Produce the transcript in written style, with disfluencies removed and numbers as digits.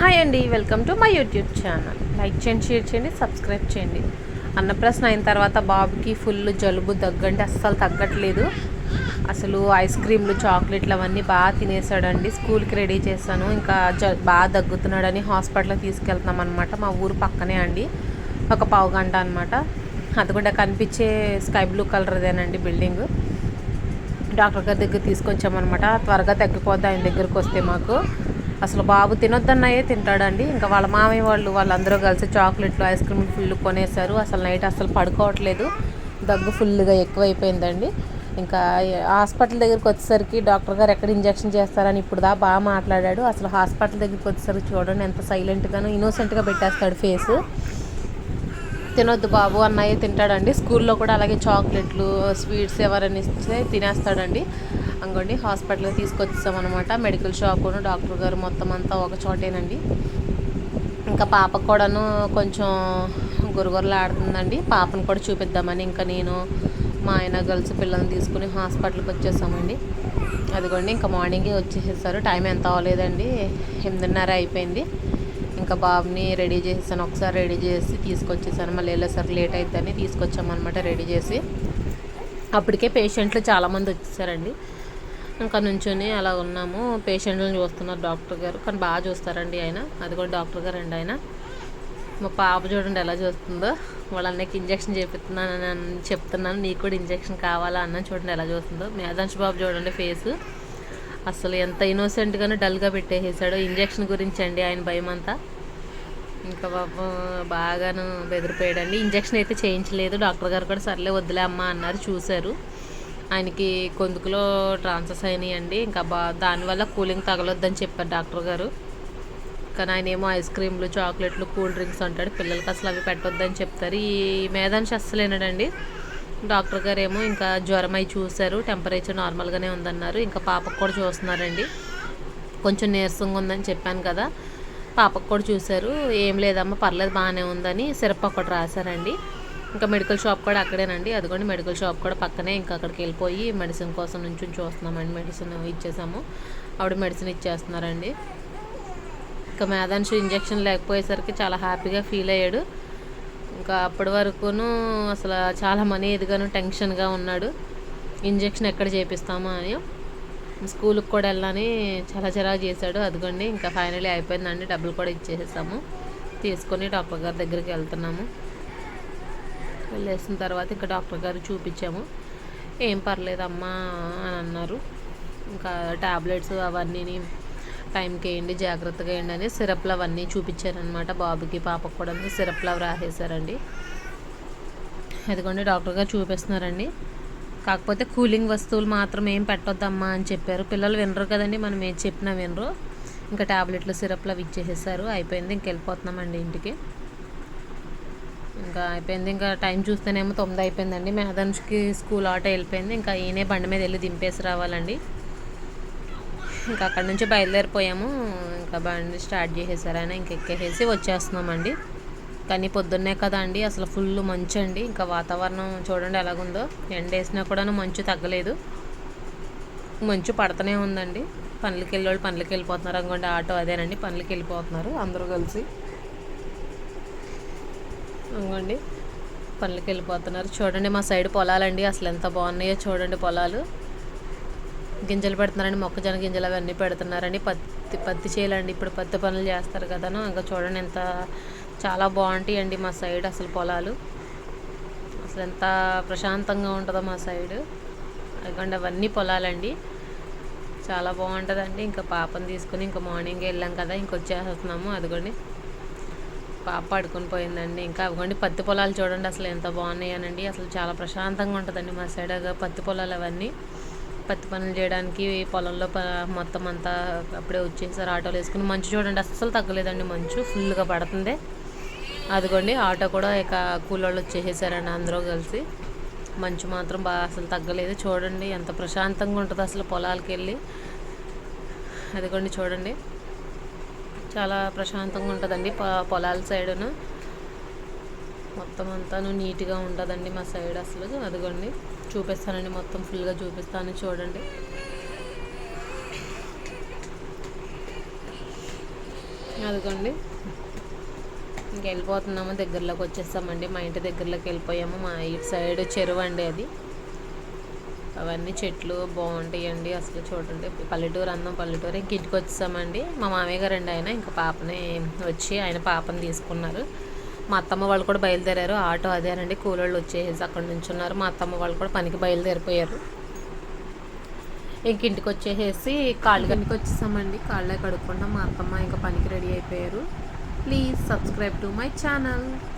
Hi అండి, welcome to my YouTube channel. Like చేయండి, share చేయండి, సబ్స్క్రైబ్ చేయండి. అన్నప్రాసన అయిన తర్వాత బాబుకి ఫుల్ జలుబు దగ్గంటే అస్సలు తగ్గట్లేదు. అసలు ఐస్ క్రీమ్లు చాక్లెట్లు అవన్నీ బాగా తినేసాడండి. స్కూల్కి రెడీ చేశాను, ఇంకా బాగా దగ్గుతున్నాడని హాస్పిటల్కి తీసుకెళ్తున్నాం అనమాట. మా ఊరు పక్కనే అండి, ఒక పావు గంట అనమాట. అది కూడా కనిపించే స్కై బ్లూ కలర్దేనండి బిల్డింగ్. డాక్టర్ గారి దగ్గర తీసుకొచ్చామన్నమాట. త్వరగా తగ్గిపోద్ది ఆయన దగ్గరికి వస్తే. మాకు అసలు బాబు తినొద్దన్నాయే తింటాడండి. ఇంకా వాళ్ళ మామయ్య వాళ్ళందరూ కలిసి చాక్లెట్లు ఐస్ క్రీమ్లు ఫుల్ కొనేసారు. అసలు నైట్ అసలు పడుకోవట్లేదు, దగ్గు ఫుల్గా ఎక్కువైపోయిందండి. ఇంకా హాస్పిటల్ దగ్గరికి వచ్చేసరికి డాక్టర్ గారు ఎక్కడ ఇంజెక్షన్ చేస్తారని ఇప్పుడు బాగా మాట్లాడాడు. అసలు హాస్పిటల్ దగ్గరికి వచ్చేసరికి చూడండి ఎంత సైలెంట్గాను ఇన్నోసెంట్గా పెట్టేస్తాడు ఫేస్. తినొద్దు బాబు అన్నయ్య తింటాడండి. స్కూల్లో కూడా అలాగే చాక్లెట్లు స్వీట్స్ ఎవరైనా ఇస్తే తినేస్తాడండి. అంగండి హాస్పిటల్కి తీసుకొచ్చామన్నమాట. మెడికల్ షాపును డాక్టర్ గారు మొత్తం అంతా ఒక చోటేనండి. ఇంకా పాపకు కూడాను కొంచెం గురగురలు ఆడుతుందండి. పాపను కూడా చూపిద్దామని ఇంకా నేను మా ఆయన కలిసి పిల్లల్ని తీసుకుని హాస్పిటల్కి వచ్చేసామండి. అదిగోండి ఇంకా మార్నింగే వచ్చేసేసారు. టైం ఎంత అవ్వలేదండి, 8:30 అయిపోయింది. ఇంకా బాబుని రెడీ చేసేసాను, ఒకసారి రెడీ చేసి తీసుకొచ్చేసాను. మళ్ళీ వెళ్ళేసరికి లేట్ అవుతుందని తీసుకొచ్చామన్నమాట రెడీ చేసి. అప్పటికే పేషెంట్లు చాలామంది వచ్చేసారండి. ఇంకా నుంచొని అలా ఉన్నాము, పేషెంట్లను చూస్తున్నారు డాక్టర్ గారు. కానీ బాగా చూస్తారండి ఆయన. అది కూడా డాక్టర్ గారు అండి ఆయన. మా పాప చూడండి ఎలా చూస్తుందో. వాళ్ళ అన్నయ్యకి ఇంజక్షన్ చేపిస్తున్నానని చెప్తున్నాను, నీకు కూడా ఇంజక్షన్ కావాలా అన్న చూడండి ఎలా చూస్తుందో. మేధాంశ్ బాబు చూడండి ఫేసు అసలు ఎంత ఇన్నోసెంట్గానే డల్గా పెట్టేసాడు. ఇంజక్షన్ గురించి అండి ఆయన భయం అంతా. ఇంకా బాబు బాగాను బెదిరిపోయాడండి. ఇంజక్షన్ అయితే చేయించలేదు. డాక్టర్ గారు కూడా సర్లే వద్దులే అమ్మ అన్నారు. చూశారు, ఆయనకి గొంతుకులో ట్రాన్స్ఫర్స్ అయినాయండి. ఇంకా దానివల్ల కూలింగ్ తగలొద్దని చెప్పారు డాక్టర్ గారు. కానీ ఆయన ఏమో ఐస్ క్రీమ్లు చాక్లెట్లు కూల్ డ్రింక్స్ అంటాడు. పిల్లలకి అసలు అవి పెట్టొద్దని చెప్తారు. ఈ మేధాంశ అస్సలేనాడండి. డాక్టర్ గారు ఏమో ఇంకా జ్వరం అయి చూశారు, టెంపరేచర్ నార్మల్గానే ఉందన్నారు. ఇంకా పాపకు కూడా చూస్తున్నారండి. కొంచెం నీరసంగా ఉందని చెప్పాను కదా, పాపకు కూడా చూశారు. ఏం లేదమ్మా పర్లేదు బాగానే ఉందని సిరప్ ఒకటి రాశారండి. ఇంకా మెడికల్ షాప్ కూడా అక్కడేనండి. అదిగోండి మెడికల్ షాప్ కూడా పక్కనే. ఇంకా అక్కడికి వెళ్ళిపోయి మెడిసిన్ కోసం నుంచి చూస్తున్నామండి. మెడిసిన్ ఇచ్చేసాము, ఆవిడ మెడిసిన్ ఇచ్చేస్తున్నారండి. ఇంకా మేధాంశు ఇంజక్షన్ లేకపోయేసరికి చాలా హ్యాపీగా ఫీల్ అయ్యాడు. ఇంకా అప్పటి వరకును అసలు చాలా మనీ ఎదిగాను టెన్షన్గా ఉన్నాడు. ఇంజక్షన్ ఎక్కడ చేపిస్తామా అని. స్కూల్కి కూడా వెళ్ళని చాలా చిరాకు చేశాడు. అదిగోండి ఇంకా ఫైనలీ అయిపోయిందండి. డబ్బులు కూడా ఇచ్చేసాము, తీసుకొని డాక్టర్ గారి దగ్గరికి వెళ్తున్నాము. వెళ్ళేసిన తర్వాత ఇంకా డాక్టర్ గారు చూపించాము. ఏం పర్లేదమ్మా అని అన్నారు. ఇంకా ట్యాబ్లెట్స్ అవన్నీ టైంకి వేయండి, జాగ్రత్తగా వేయండి అని సిరప్లు అవన్నీ చూపించారనమాట. బాబుకి పాపకు కూడా సిరప్లు అవి రాసేసారండి. అదిగోండి డాక్టర్ గారు చూపిస్తున్నారండి. కాకపోతే కూలింగ్ వస్తువులు మాత్రం ఏం పెట్టొద్దమ్మా అని చెప్పారు. పిల్లలు వినరు కదండి, మనం ఏం చెప్పినా వినరు. ఇంకా ట్యాబ్లెట్లు సిరప్లు అవి ఇచ్చేసేసారు. అయిపోయింది, ఇంక వెళ్ళిపోతున్నామండి ఇంటికి. ఇంకా అయిపోయింది. ఇంకా టైం చూస్తేనేమో 9 అయిపోయిందండి. మేధాంష్కి స్కూల్ ఆటో వెళ్ళిపోయింది. ఇంకా ఈయనే బండి మీద వెళ్ళి దింపేసి రావాలండి. ఇంకా అక్కడ నుంచి బయలుదేరిపోయాము. ఇంకా బండి స్టార్ట్ చేసేసారు ఆయన. ఇంక ఎక్కేసేసి వచ్చేస్తున్నామండి. కానీ పొద్దున్నే కదా అండి, అసలు ఫుల్ మంచు అండి. ఇంకా వాతావరణం చూడండి ఎలాగుందో. ఎండ వేసినా కూడా మంచు తగ్గలేదు, మంచు పడుతూనే ఉందండి. పనులకి వెళ్ళేవాళ్ళు పనులకి వెళ్ళిపోతున్నారు. అనుకోండి ఆటో అదేనండి, పనులకి వెళ్ళిపోతున్నారు అందరూ కలిసి. అనుకోండి పనులకి వెళ్ళిపోతున్నారు. చూడండి మా సైడ్ పొలాలండి, అసలు ఎంత బాగున్నాయో చూడండి. పొలాలు గింజలు పెడుతున్నారండి, మొక్కజొన్న గింజలు అవన్నీ పెడుతున్నారండి. పత్తి చేయాలండి, ఇప్పుడు పత్తి పనులు చేస్తారు కదను. ఇంకా చూడండి ఎంత చాలా బాగుంటాయండి మా సైడ్ అసలు పొలాలు. అసలు ఎంత ప్రశాంతంగా ఉంటుందో మా సైడు. అదిగోండి అవన్నీ పొలాలండి, చాలా బాగుంటుందండి. ఇంకా పాపను తీసుకుని ఇంకా మార్నింగ్ వెళ్ళాం కదా, ఇంకొచ్చేస్తున్నాము. అదిగోండి పాప పడుకొని పోయిందండి. ఇంకా అదిగోండి పత్తి పొలాలు చూడండి అసలు ఎంత బాగున్నాయనండి. అసలు చాలా ప్రశాంతంగా ఉంటుందండి మా సైడ్ పత్తి పొలాలు అవన్నీ. పత్తి పనులు చేయడానికి పొలంలో మొత్తం అంతా అప్పుడే వచ్చేసారు ఆటోలు వేసుకుని. మంచు చూడండి అస్సలు తగ్గలేదండి, మంచు ఫుల్గా పడుతుంది. అదిగోండి ఆటో కూడా ఇక కూలోళ్ళు వచ్చేసేసారండి అందరూ కలిసి. మంచు మాత్రం బాగా అసలు తగ్గలేదు. చూడండి ఎంత ప్రశాంతంగా ఉంటుంది అసలు పొలాలకి వెళ్ళి. అదిగోండి చూడండి చాలా ప్రశాంతంగా ఉంటుందండి పొలాల సైడును. మొత్తం అంతాను నీట్గా ఉంటుందండి మా సైడ్ అసలు. అదిగోండి చూపిస్తానండి, మొత్తం ఫుల్గా చూపిస్తాను చూడండి. అదిగోండి ఇంక వెళ్ళిపోతున్నాము, దగ్గరలోకి వచ్చేస్తామండి. మా ఇంటి దగ్గరలోకి వెళ్ళిపోయాము. మా ఇటు సైడ్ చెరువు అండి అది. అవన్నీ చెట్లు బాగుంటాయండి అసలు. చూడండి పల్లెటూరు అందం, పల్లెటూరు. ఇంక ఇంటికి వచ్చేసామండి. మా మామయ్య గారు అండి ఆయన ఇంకా పాపని వచ్చి ఆయన పాపని తీసుకున్నారు. మా అత్తమ్మ వాళ్ళు కూడా బయలుదేరారు. ఆటో అదేనండి, కూలోళ్ళు వచ్చేసి అక్కడ నుంచి ఉన్నారు. మా అత్తమ్మ వాళ్ళు కూడా పనికి బయలుదేరిపోయారు. ఇంక ఇంటికి వచ్చేసేసి ఇంటికి వచ్చేసామండి. కాళ్ళే కడుక్కుంటాం. మా అత్తమ్మ ఇంకా పనికి రెడీ అయిపోయారు. Please subscribe to my channel.